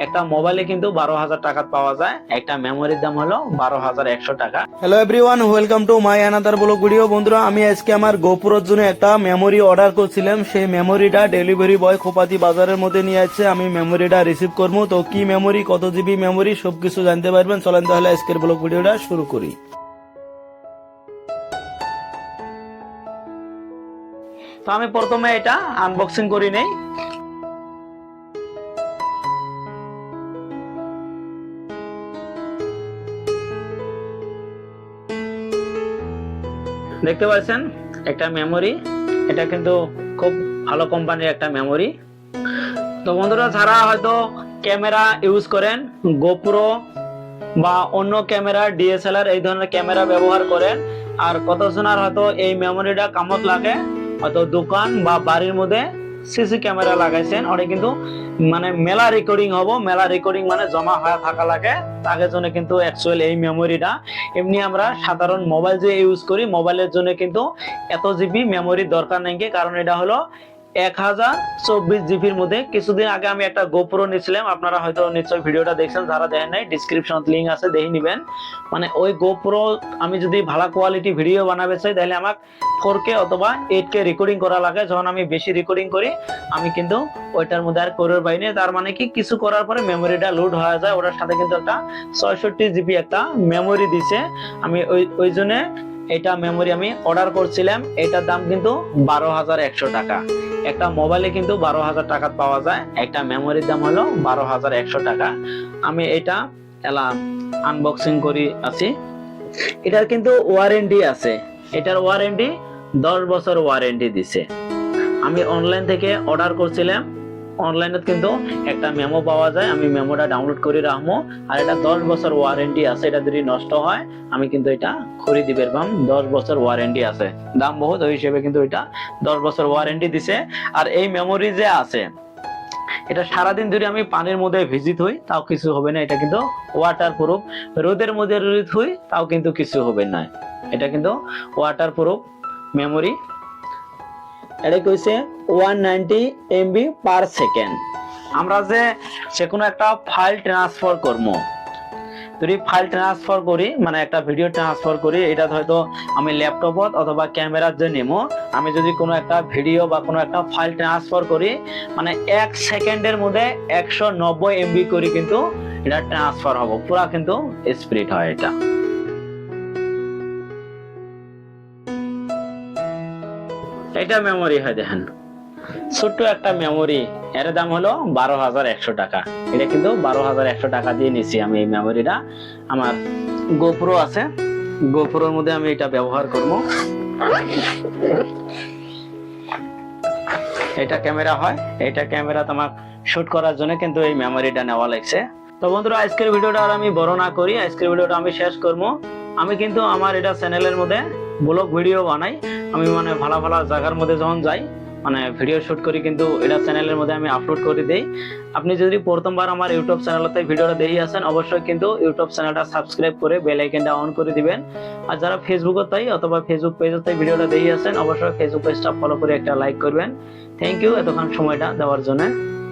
একটা মোবাইলে কিন্তু 12,000 টাকা পাওয়া যায়। একটা মেমোরির দাম হলো 12,100 টাকা। Hello everyone, welcome to my another blog video. বন্ধুরা, আমি আজকে আমার গোপুরের জন্য একটা মেমোরি অর্ডার করছিলাম। সেই মেমোরিটা ডেলিভারি বয় খোপাতি বাজারের মধ্যে নিয়ে আসছে। আমি মেমোরিটা রিসিভ করবো। তো কি মেমোরি, কত জিবি মেমোরি, সবকিছু জানতে পারবেন। চলেন তাহলে আজকের ব্লগ ভিডিওটা শুরু করি। তো আমি প্রথমে এটা আনবক্সিং করি নেই। দেখতে পাচ্ছেন একটা মেমোরি, এটা কিন্তু খুব ভালো কোম্পানির একটা মেমোরি। তো বন্ধুরা, যারা হয়তো ক্যামেরা ইউজ করেন, গোপ্রো বা অন্য ক্যামেরা, ডিএসএলআর এই ধরনের ক্যামেরা ব্যবহার করেন, আর কতজনের হয়তো এই মেমোরিটা কামত লাগে, হয়তো দোকান বা বাড়ির মধ্যে সিসি ক্যামেরা লাগাইছেন, ওটা কিন্তু মানে মেলা রেকর্ডিং হবো, মেলা রেকর্ডিং মানে জমা হয়ে থাকা লাগে, তাদের জন্য কিন্তু অ্যাকচুয়ালি এই মেমোরিটা। এমনি আমরা সাধারণ মোবাইল যে ইউজ করি, মোবাইলের জন্য কিন্তু এত জিবি মেমোরির দরকার নেই, কারণ এটা হলো 1024 জিবির মধ্যে। কিছুদিন আগে আমি একটা গোপ্রো নিয়েছিলাম, আপনারা হয়তো নিশ্চয়ই ভিডিওটা দেখছেন, যারা দেখেন নাই ডিসক্রিপশন লিংক আছে, দেখে নিবেন। মানে ওই গোপ্রো আমি যদি ভালো কোয়ালিটি ভিডিও বানাবে চাই, তাহলে আমাকে 4K অথবা 8K রেকর্ডিং করা লাগে। যখন আমি বেশি রেকর্ডিং করি, আমি কিন্তু ওইটার মধ্যে আর করার বাইরে। তার মানে কি, কিছু করার পরে মেমোরিটা লোড হয়ে যায়। ওটার সাথে কিন্তু একটা 66 জিবি একটা মেমোরি দিছে। আমি ওই জন্য এটা মেমোরি আমি অর্ডার করছিলাম। এটার দাম কিন্তু 12,100 টাকা। একটা মোবাইলে কিন্তু 12,000 টাকা পাওয়া যায়, একটা মেমোরির দাম হলো 12,100 টাকা। আমি এটা আনবক্সিং করি আছি। এটার কিন্তু ওয়ারেন্টি আছে, এটার ওয়ারেন্টি 10 বছর ওয়ারেন্টি দিছে। আমি অনলাইন থেকে অর্ডার করছিলাম, অনলাইনে কিন্তু একটা মেমো পাওয়া যায়, আমি মেমোটা ডাউনলোড করে রাখবো। আর এটা 10 বছর ওয়ারেন্টি আছে, এটা যদি নষ্ট হয় আমি কিন্তু এটা খরিদ দিতে পারবাম। 10 বছর ওয়ারেন্টি আছে, দাম বহুত, ওই হিসেবে কিন্তু এটা 10 বছর ওয়ারেন্টি দিছে। আর এই মেমোরি যে আছে, এটা সারাদিন ধরে আমি পানির মধ্যে ভিজিত হই, তাও কিছু হবে না। এটা কিন্তু ওয়াটার প্রুফ, রোদের মধ্যে রোদ হই, তাও কিন্তু কিছু হবে না। এটা কিন্তু ওয়াটার প্রুফ মেমোরি। এটা কইছে 190 MB পার সেকেন্ড। আমরা যে কোনো একটা ফাইল ট্রান্সফার করবো, যদি ফাইল ট্রান্সফার করি, মানে একটা ভিডিও ট্রান্সফার করি, এটা হয়তো আমি ল্যাপটপত অথবা ক্যামেরার যে নেবো, আমি যদি কোনো একটা ভিডিও বা কোনো একটা ফাইল ট্রান্সফার করি, মানে 1 সেকেন্ডের মধ্যে 190 MB করে কিন্তু এটা ট্রান্সফার হবো, পুরা কিন্তু স্পিড হয়। এটা মেমোরি হয়, দেখেন ছোট্ট একটা মেমোরি। এর দাম হলো 12,100 টাকা। এটা কিন্তু 12,100 টাকা দিয়ে নিছি আমি এই মেমোরিটা। আমার গোপ্রো আছে, গোপ্রোর মধ্যে আমি এটা ব্যবহার করব। এটা ক্যামেরা হয়, এটা ক্যামেরা তোমার শুট করার জন্য কিন্তু এই মেমোরিটা নেওয়া লাগছে। তো বন্ধুরা, আজকের ভিডিওটা আর আমি বড় না করি, আজকের ভিডিওটা আমি শেষ করব। আমি কিন্তু আমার এটা চ্যানেলের মধ্যে ব্লগ ভিডিও বানাই। আমি মানে ভালো ভালো জায়গার মধ্যে যখন যাই, মানে ভিডিও শুট করি, কিন্তু এটা চ্যানেলের মধ্যে আমি আপলোড করে দেই। আপনি যদি প্রথমবার আমার ইউটিউব চ্যানেলতে ভিডিওটা দেখে আসেন, অবশ্যই কিন্তু ইউটিউব চ্যানেলটা সাবস্ক্রাইব করে বেল আইকনটা অন করে দিবেন। আর যারা ফেসবুকে তাই অথবা ফেসবুক পেজে ভিডিওটা দেখে আসেন, অবশ্যই ফেসবুক পেজটা ফলো করে একটা লাইক করবেন। থ্যাংক ইউ এতক্ষণ সময়টা দেওয়ার জন্য।